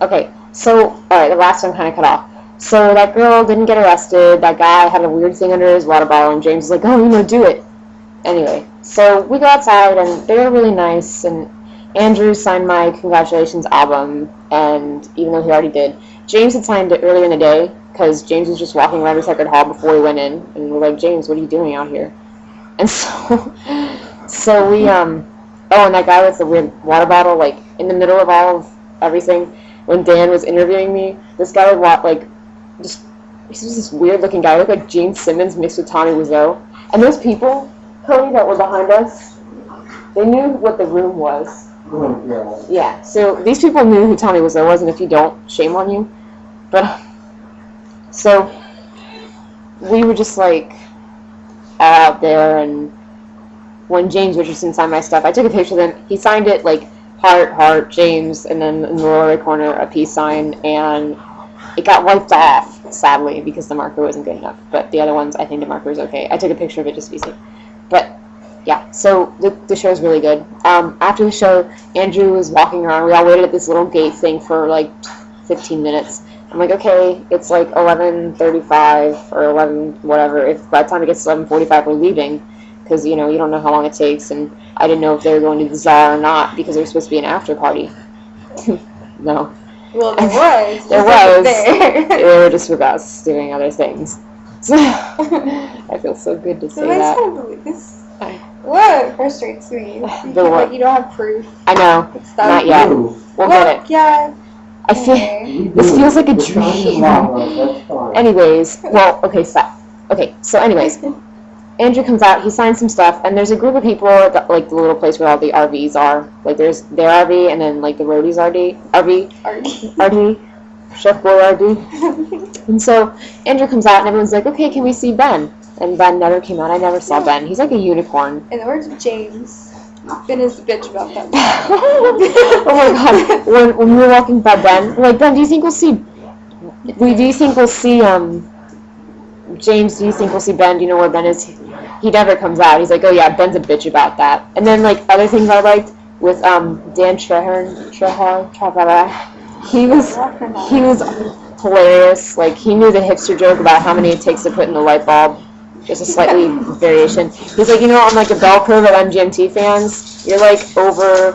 Okay, so, alright, the last one kind of cut off. So that girl didn't get arrested. That guy had a weird thing under his water bottle, and James was like, oh, do it. Anyway, so we go outside, and they were really nice, and Andrew signed my congratulations album, and even though he already did, James had signed it earlier in the day, because James was just walking around Record Hall before we went in, and we're like, James, what are you doing out here? And so we, oh, and that guy with the weird water bottle, like, in the middle of all of everything, when Dan was interviewing me, this guy would walk, like, just, he was this weird-looking guy, looked like Gene Simmons mixed with Tommy Wiseau. And those people, Cody, that were behind us, they knew what the room was. Yeah, so these people knew who Tommy Wiseau was, and if you don't, shame on you. But, so, we were just, like, out there, and when James Richardson signed my stuff, I took a picture of him. He signed it, like, heart, James, and then in the lower right corner, a peace sign, and it got wiped off, sadly, because the marker wasn't good enough. But the other ones, I think the marker was okay. I took a picture of it just to be safe. But, yeah, so the show's really good. After the show, Andrew was walking around. We all waited at this little gate thing for, like, 15 minutes. I'm like, okay, it's like 11:35 or 11 whatever. If by the time it gets to 11:45, we're leaving, because, you know, you don't know how long it takes, and I didn't know if they were going to the Czar or not, because there was supposed to be an after party. No. Well, there was. There was. They were just with us doing other things. I feel so good to say that. What frustrates me? You don't have proof. I know. Not yet. We'll get it. Yeah. I feel this feels like a dream. Anyways, well, okay, so anyways, Andrew comes out, he signs some stuff, and there's a group of people at like the little place where all the RVs are. Like there's their RV and then like the roadies RV, Chef Boy RV. And so Andrew comes out and everyone's like, okay, can we see Ben? And Ben never came out. I never saw Ben. He's like a unicorn. And the words of James. Ben is the bitch about that. Oh my god. When we were walking by Ben, we're like, Ben, do you think we'll see James, do you think we'll see Ben? Do you know where Ben is? He never comes out. He's like, oh yeah, Ben's a bitch about that. And then like other things I liked with Dan Treherne, he was hilarious. Like he knew the hipster joke about how many it takes to put in a light bulb. Just a slightly variation. He's like, you know, on like a bell curve of MGMT fans, you're like over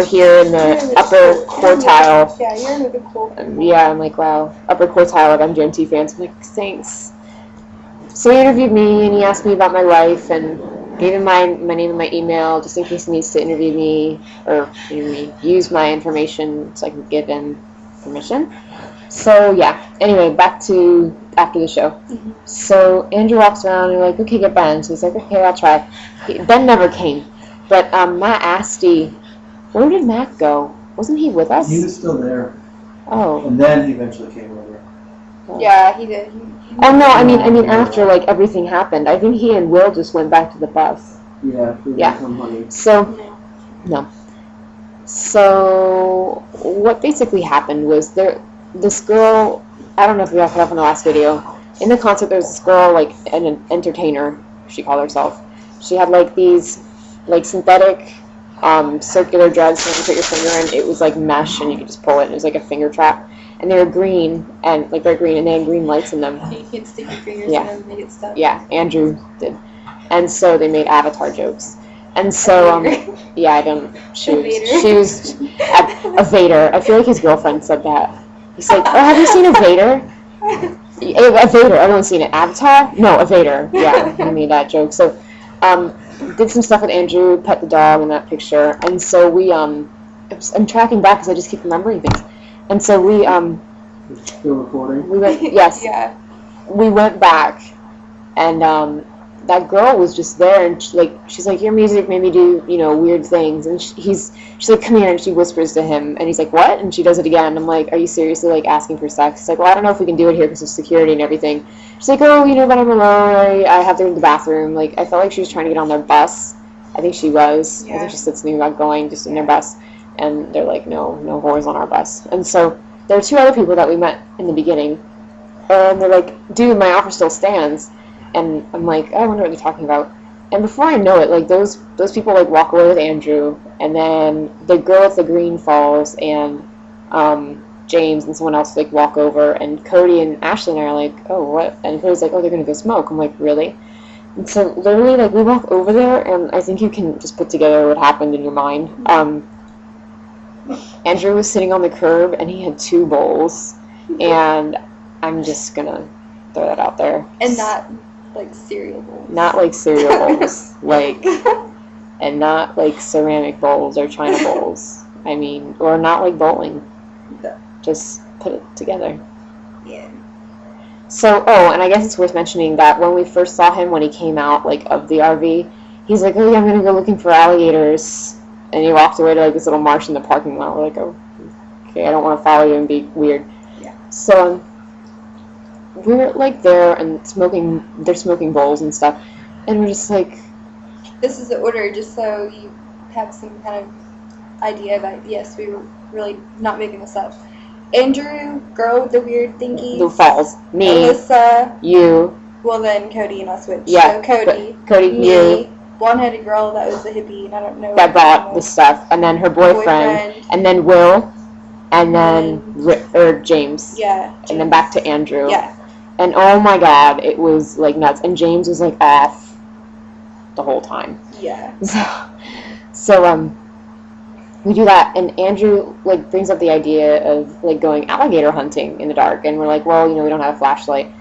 here in the upper quartile. Yeah, you're in the cool. Yeah, I'm like, wow, upper quartile of MGMT fans. I'm like, thanks. So he interviewed me, and he asked me about my life, and gave him my name and my email, just in case he needs to interview me, or use my information so I can give him permission. So, yeah. Anyway, back to after the show. Mm-hmm. So, Andrew walks around, and we're like, okay, get Ben. So he's like, okay, I'll try. Ben never came. But Matt Asti, where did Matt go? Wasn't he with us? He was still there. Oh. And then he eventually came over. Oh. Yeah, he did. Oh no, I mean after like everything happened. I think he and Will just went back to the bus. Yeah. So, no. So what basically happened was this girl, I don't know if we got cut off in the last video. In the concert there was this girl, like an entertainer, she called herself. She had like these like synthetic circular drugs that you put your finger in. It was like mesh and you could just pull it and it was like a finger trap. And they were green, and like they're green, and they had green lights in them. So you can't stick your fingers in them and they get stuck. Yeah, Andrew did. And so they made Avatar jokes. And so, yeah, I don't, she was Avader. I feel like his girlfriend said that. He's like, oh, have you seen Avader? Avader, everyone's seen it. Avatar? No, Avader. Yeah, he made that joke. So, did some stuff with Andrew, pet the dog in that picture. And so we, I'm tracking back because I just keep remembering things. And so we, Still recording? we went, yes. Yeah. We went back, and that girl was just there, and she's like, your music made me do, weird things, and she's like, come here, and she whispers to him, and he's like, what? And she does it again. I'm like, are you seriously, like, asking for sex? He's like, well, I don't know if we can do it here because of security and everything. She's like, oh, but I'm alone, I have to go to the bathroom. Like, I felt like she was trying to get on their bus. I think she was. Yeah. I think she said something about going just in their bus, and they're like, no whores on our bus. And so there were two other people that we met in the beginning, and they're like, dude, my offer still stands. And I'm like, I wonder what they're talking about. And before I know it, like, those people, like, walk away with Andrew, and then the girl with the green falls, and James and someone else like walk over, and Cody and Ashley and I are like, oh, what? And Cody's like, oh, they're gonna go smoke. I'm like, really? And so literally, like, we walk over there, and I think you can just put together what happened in your mind. Andrew was sitting on the curb, and he had 2 bowls, and I'm just gonna throw that out there. And not like cereal bowls. Not like cereal bowls, like, and not like ceramic bowls or china bowls. I mean, or not like bowling. No. Just put it together. Yeah. So, oh, and I guess it's worth mentioning that when we first saw him, when he came out, like, of the RV, he's like, oh, yeah, I'm going to go looking for alligators. And he walked away to, like, this little marsh in the parking lot. We're like, oh, okay, I don't want to follow you and be weird. Yeah. So, we're, like, there and they're smoking bowls and stuff. And we're just like... This is the order, just so you have some kind of idea that, yes, we were really not making this up. Andrew, girl with the weird thingies. The falls. Me. Alyssa. You. Well, then Cody and I switched. Yeah. So Cody. Cody, me, you. Blonde-headed girl that was the hippie, and I don't know. That bought the stuff. And then her boyfriend. And then Will. And then James. Yeah. James. And then back to Andrew. Yeah. And oh my god, it was like nuts. And James was like off the whole time. Yeah. So we do that, and Andrew like brings up the idea of like going alligator hunting in the dark, and we're like, well, you know, we don't have a flashlight.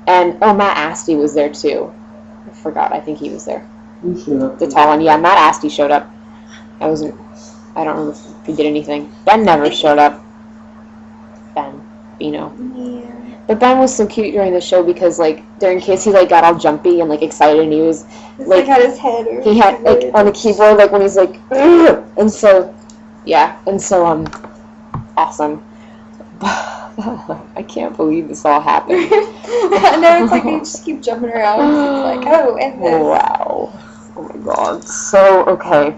And oh, Matt Asti was there too. I forgot. I think he was there. Who showed up? The tall one. Yeah, Matt Asti showed up. I don't remember if he did anything. Ben never showed up. Ben, you know. Yeah. But Ben was so cute during the show because, like, during Kiss, he, like, got all jumpy and, like, excited, and he was, like had his head or he had, like, on the keyboard, like, when he's, like, ugh! And so, yeah, and so, awesome. I can't believe this all happened. I know, it's like they just keep jumping around. It's like, oh, and this. Wow. Oh, my God. So, okay.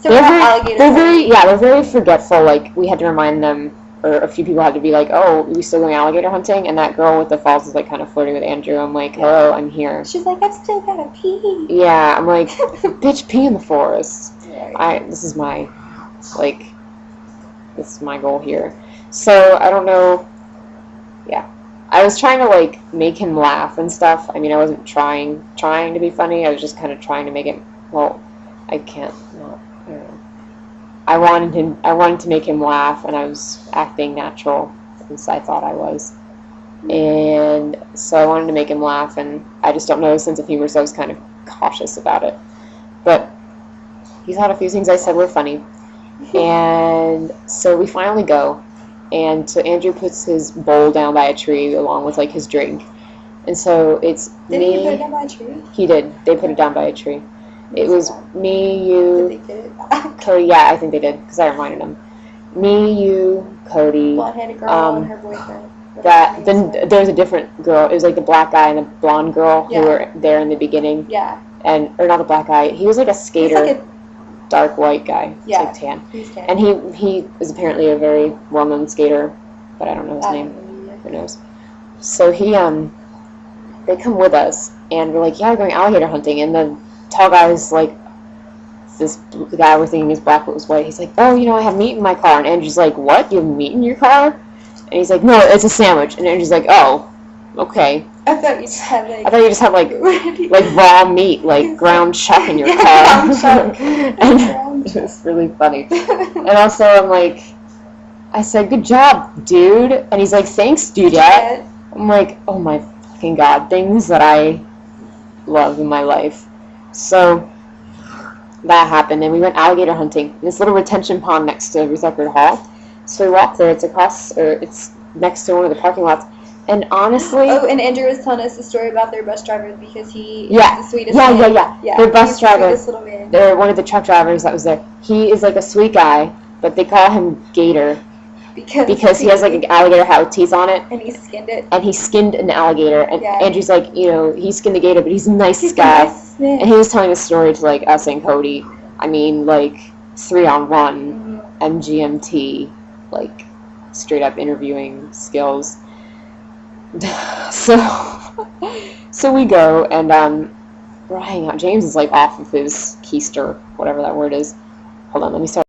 So they're very forgetful. Like, we had to remind them, or a few people had to be like, oh, are we still going alligator hunting? And that girl with the falls is, like, kind of flirting with Andrew. I'm like, hello, I'm here. She's like, I've still got to pee. Yeah, I'm like, bitch, pee in the forest. Right. This is my goal here. So, I don't know. Yeah. I was trying to, like, make him laugh and stuff. I mean, I wasn't trying to be funny. I was just kind of trying to make it, well, I can't not. I don't know. I wanted to make him laugh, and I was acting natural, since I thought I was. And so I wanted to make him laugh, and I just don't know his sense of humor, so I was kind of cautious about it. But he thought a few things I said were funny. And so we finally go, and so Andrew puts his bowl down by a tree along with, like, his drink. And so it's Did me. Did he put it down by a tree? He did. They put it down by a tree. It was me, you, Did they get it back? Cody. Yeah, I think they did, because I reminded them. Me, you, Cody. Blonde-headed girl and her boyfriend. Then there was a different girl. It was like the black guy and the blonde girl who were there in the beginning. Yeah. Or not the black guy. He was like a skater, He's like dark white guy. Yeah. Like tan. He's tan. And he is apparently a very well-known skater, but I don't know his name. Who knows? So they come with us, and we're like, yeah, we're going alligator hunting, and the tall guy's like, the guy we're thinking is black but was white. He's like, oh, you know, I have meat in my car. And Andrew's like, what? You have meat in your car? And he's like, no, it's a sandwich. And Andrew's like, oh, okay. I thought you just had like raw meat, like ground chuck in your car. Ground chuck. And it was really funny. And also I'm like, I said, good job, dude. And he's like, thanks, dudette. I'm like, oh my fucking God, things that I love in my life. So that happened, and we went alligator hunting in this little retention pond next to Rutherford Hall. So we walked there. It's next to one of the parking lots. And honestly... Oh, and Andrew was telling us the story about their bus driver because he is the sweetest man. Yeah. Their bus driver. The sweetest little man. They're one of the truck drivers that was there. He is like a sweet guy, but they call him Gator. Because he has like an alligator hat with teeth on it. And he skinned it. And he skinned an alligator. And Andrew's like, you know, he skinned the gator, but he's a nice guy. And he was telling a story to like us and Cody. I mean, like 3-on-1 MGMT, like straight up interviewing skills. So we go, and we're hanging out. James is like off of his keister, whatever that word is. Hold on, let me start.